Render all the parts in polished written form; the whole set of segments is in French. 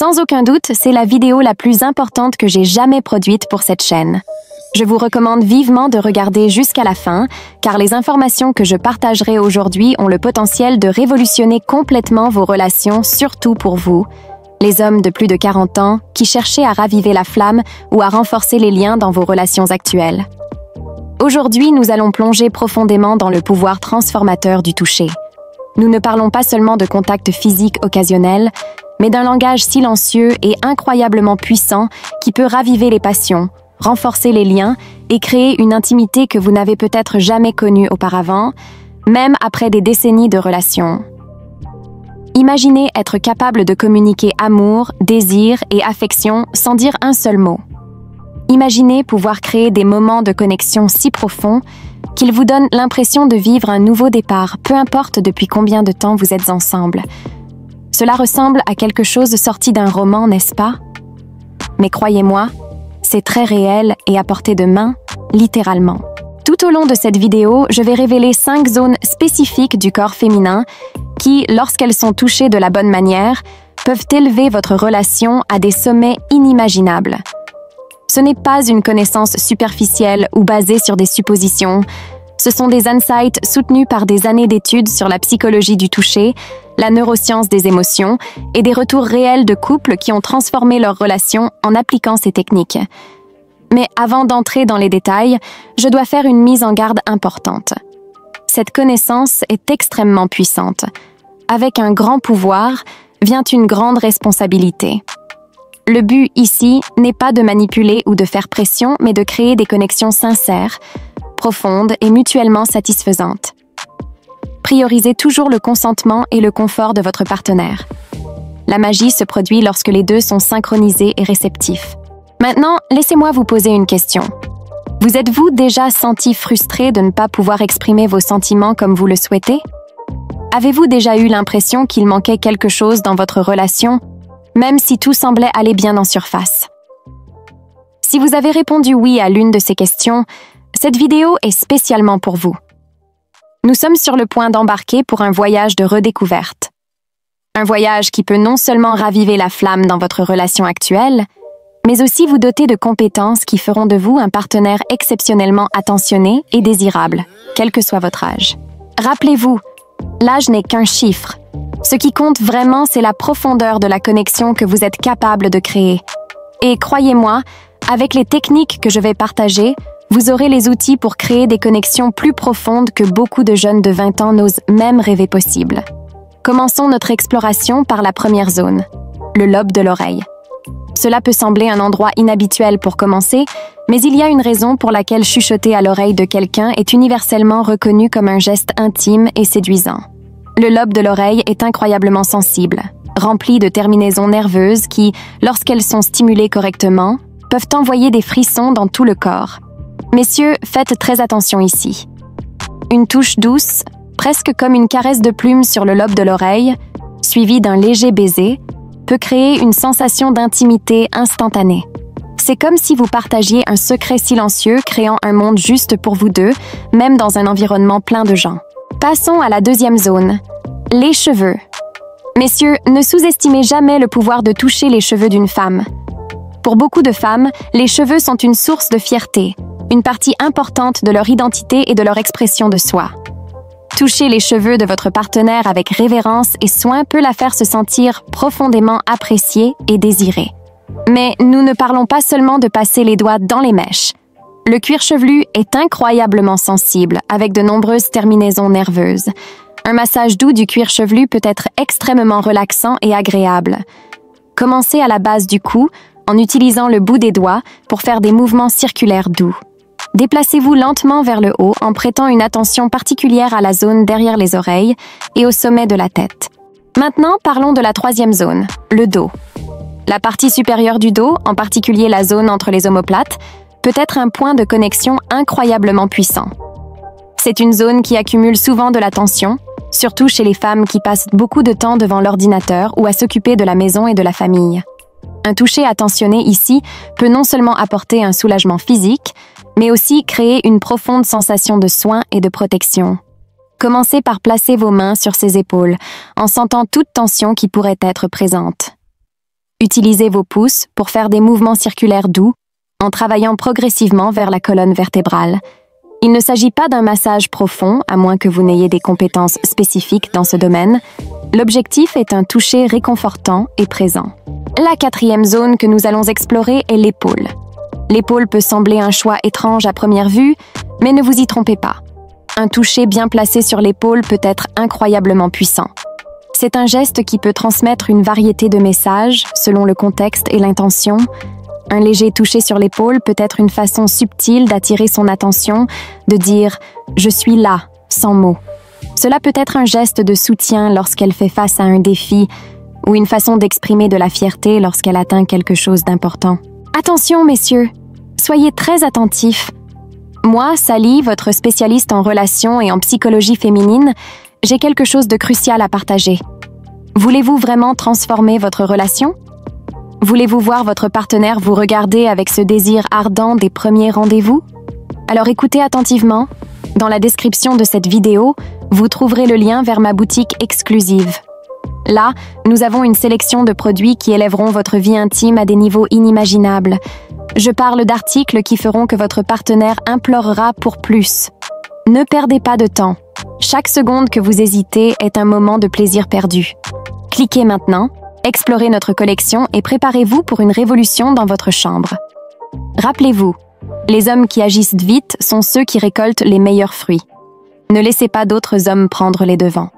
Sans aucun doute, c'est la vidéo la plus importante que j'ai jamais produite pour cette chaîne. Je vous recommande vivement de regarder jusqu'à la fin, car les informations que je partagerai aujourd'hui ont le potentiel de révolutionner complètement vos relations, surtout pour vous, les hommes de plus de 40 ans qui cherchez à raviver la flamme ou à renforcer les liens dans vos relations actuelles. Aujourd'hui, nous allons plonger profondément dans le pouvoir transformateur du toucher. Nous ne parlons pas seulement de contact physique occasionnel, mais d'un langage silencieux et incroyablement puissant qui peut raviver les passions, renforcer les liens et créer une intimité que vous n'avez peut-être jamais connue auparavant, même après des décennies de relations. Imaginez être capable de communiquer amour, désir et affection sans dire un seul mot. Imaginez pouvoir créer des moments de connexion si profonds qu'ils vous donnent l'impression de vivre un nouveau départ, peu importe depuis combien de temps vous êtes ensemble. Cela ressemble à quelque chose sorti d'un roman, n'est-ce pas? Mais croyez-moi, c'est très réel et à portée de main, littéralement. Tout au long de cette vidéo, je vais révéler 5 zones spécifiques du corps féminin qui, lorsqu'elles sont touchées de la bonne manière, peuvent élever votre relation à des sommets inimaginables. Ce n'est pas une connaissance superficielle ou basée sur des suppositions. Ce sont des insights soutenus par des années d'études sur la psychologie du toucher, la neuroscience des émotions et des retours réels de couples qui ont transformé leurs relations en appliquant ces techniques. Mais avant d'entrer dans les détails, je dois faire une mise en garde importante. Cette connaissance est extrêmement puissante. Avec un grand pouvoir vient une grande responsabilité. Le but ici n'est pas de manipuler ou de faire pression, mais de créer des connexions sincères, profondes et mutuellement satisfaisantes. Priorisez toujours le consentement et le confort de votre partenaire. La magie se produit lorsque les deux sont synchronisés et réceptifs. Maintenant, laissez-moi vous poser une question. Vous êtes-vous déjà senti frustré de ne pas pouvoir exprimer vos sentiments comme vous le souhaitez? Avez-vous déjà eu l'impression qu'il manquait quelque chose dans votre relation, même si tout semblait aller bien en surface? Si vous avez répondu oui à l'une de ces questions, cette vidéo est spécialement pour vous. Nous sommes sur le point d'embarquer pour un voyage de redécouverte. Un voyage qui peut non seulement raviver la flamme dans votre relation actuelle, mais aussi vous doter de compétences qui feront de vous un partenaire exceptionnellement attentionné et désirable, quel que soit votre âge. Rappelez-vous, l'âge n'est qu'un chiffre. Ce qui compte vraiment, c'est la profondeur de la connexion que vous êtes capable de créer. Et croyez-moi, avec les techniques que je vais partager, vous aurez les outils pour créer des connexions plus profondes que beaucoup de jeunes de 20 ans n'osent même rêver possible. Commençons notre exploration par la première zone, le lobe de l'oreille. Cela peut sembler un endroit inhabituel pour commencer, mais il y a une raison pour laquelle chuchoter à l'oreille de quelqu'un est universellement reconnu comme un geste intime et séduisant. Le lobe de l'oreille est incroyablement sensible, rempli de terminaisons nerveuses qui, lorsqu'elles sont stimulées correctement, peuvent envoyer des frissons dans tout le corps. Messieurs, faites très attention ici. Une touche douce, presque comme une caresse de plume sur le lobe de l'oreille, suivie d'un léger baiser, peut créer une sensation d'intimité instantanée. C'est comme si vous partagiez un secret silencieux créant un monde juste pour vous deux, même dans un environnement plein de gens. Passons à la deuxième zone, les cheveux. Messieurs, ne sous-estimez jamais le pouvoir de toucher les cheveux d'une femme. Pour beaucoup de femmes, les cheveux sont une source de fierté, une partie importante de leur identité et de leur expression de soi. Toucher les cheveux de votre partenaire avec révérence et soin peut la faire se sentir profondément appréciée et désirée. Mais nous ne parlons pas seulement de passer les doigts dans les mèches. Le cuir chevelu est incroyablement sensible, avec de nombreuses terminaisons nerveuses. Un massage doux du cuir chevelu peut être extrêmement relaxant et agréable. Commencez à la base du cou, en utilisant le bout des doigts pour faire des mouvements circulaires doux. Déplacez-vous lentement vers le haut en prêtant une attention particulière à la zone derrière les oreilles et au sommet de la tête. Maintenant, parlons de la troisième zone, le dos. La partie supérieure du dos, en particulier la zone entre les omoplates, peut être un point de connexion incroyablement puissant. C'est une zone qui accumule souvent de la tension, surtout chez les femmes qui passent beaucoup de temps devant l'ordinateur ou à s'occuper de la maison et de la famille. Un toucher attentionné ici peut non seulement apporter un soulagement physique, mais aussi créer une profonde sensation de soin et de protection. Commencez par placer vos mains sur ses épaules, en sentant toute tension qui pourrait être présente. Utilisez vos pouces pour faire des mouvements circulaires doux en travaillant progressivement vers la colonne vertébrale. Il ne s'agit pas d'un massage profond, à moins que vous n'ayez des compétences spécifiques dans ce domaine. L'objectif est un toucher réconfortant et présent. La quatrième zone que nous allons explorer est l'épaule. L'épaule peut sembler un choix étrange à première vue, mais ne vous y trompez pas. Un toucher bien placé sur l'épaule peut être incroyablement puissant. C'est un geste qui peut transmettre une variété de messages selon le contexte et l'intention. Un léger toucher sur l'épaule peut être une façon subtile d'attirer son attention, de dire « je suis là » sans mots. Cela peut être un geste de soutien lorsqu'elle fait face à un défi ou une façon d'exprimer de la fierté lorsqu'elle atteint quelque chose d'important. Attention, messieurs, soyez très attentifs. Moi, Sally, votre spécialiste en relations et en psychologie féminine, j'ai quelque chose de crucial à partager. Voulez-vous vraiment transformer votre relation? Voulez-vous voir votre partenaire vous regarder avec ce désir ardent des premiers rendez-vous? Alors écoutez attentivement. Dans la description de cette vidéo, vous trouverez le lien vers ma boutique exclusive. Là, nous avons une sélection de produits qui élèveront votre vie intime à des niveaux inimaginables. Je parle d'articles qui feront que votre partenaire implorera pour plus. Ne perdez pas de temps. Chaque seconde que vous hésitez est un moment de plaisir perdu. Cliquez maintenant. Explorez notre collection et préparez-vous pour une révolution dans votre chambre. Rappelez-vous, les hommes qui agissent vite sont ceux qui récoltent les meilleurs fruits. Ne laissez pas d'autres hommes prendre les devants.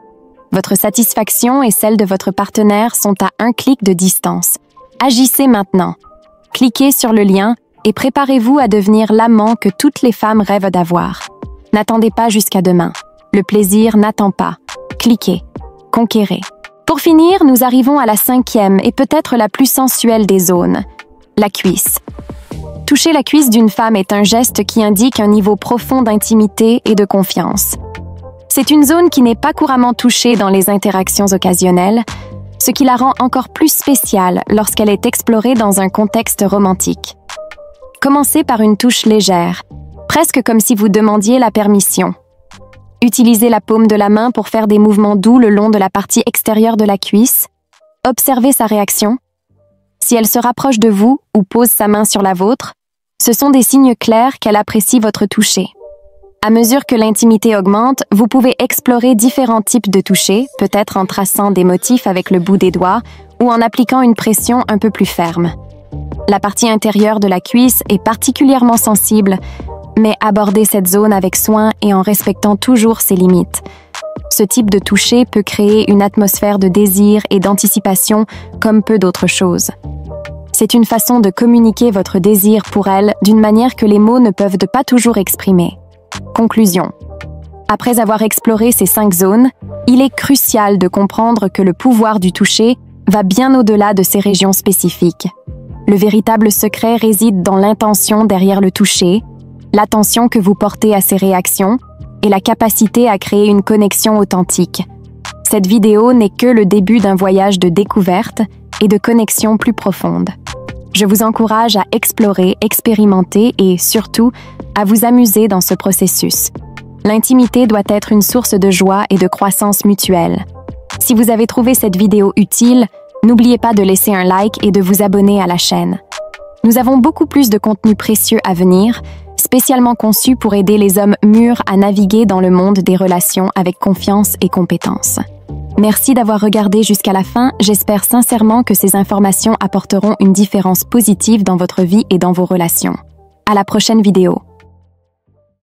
Votre satisfaction et celle de votre partenaire sont à un clic de distance. Agissez maintenant. Cliquez sur le lien et préparez-vous à devenir l'amant que toutes les femmes rêvent d'avoir. N'attendez pas jusqu'à demain. Le plaisir n'attend pas. Cliquez. Conquérez. Pour finir, nous arrivons à la cinquième et peut-être la plus sensuelle des zones, la cuisse. Toucher la cuisse d'une femme est un geste qui indique un niveau profond d'intimité et de confiance. C'est une zone qui n'est pas couramment touchée dans les interactions occasionnelles, ce qui la rend encore plus spéciale lorsqu'elle est explorée dans un contexte romantique. Commencez par une touche légère, presque comme si vous demandiez la permission. Utilisez la paume de la main pour faire des mouvements doux le long de la partie extérieure de la cuisse. Observez sa réaction. Si elle se rapproche de vous ou pose sa main sur la vôtre, ce sont des signes clairs qu'elle apprécie votre toucher. À mesure que l'intimité augmente, vous pouvez explorer différents types de toucher, peut-être en traçant des motifs avec le bout des doigts ou en appliquant une pression un peu plus ferme. La partie intérieure de la cuisse est particulièrement sensible, mais abordez cette zone avec soin et en respectant toujours ses limites. Ce type de toucher peut créer une atmosphère de désir et d'anticipation comme peu d'autres choses. C'est une façon de communiquer votre désir pour elle d'une manière que les mots ne peuvent pas toujours exprimer. Conclusion. Après avoir exploré ces 5 zones, il est crucial de comprendre que le pouvoir du toucher va bien au-delà de ces régions spécifiques. Le véritable secret réside dans l'intention derrière le toucher, l'attention que vous portez à ses réactions et la capacité à créer une connexion authentique. Cette vidéo n'est que le début d'un voyage de découverte et de connexion plus profonde. Je vous encourage à explorer, expérimenter et, surtout, à vous amuser dans ce processus. L'intimité doit être une source de joie et de croissance mutuelle. Si vous avez trouvé cette vidéo utile, n'oubliez pas de laisser un like et de vous abonner à la chaîne. Nous avons beaucoup plus de contenu précieux à venir, spécialement conçu pour aider les hommes mûrs à naviguer dans le monde des relations avec confiance et compétence. Merci d'avoir regardé jusqu'à la fin, j'espère sincèrement que ces informations apporteront une différence positive dans votre vie et dans vos relations. À la prochaine vidéo.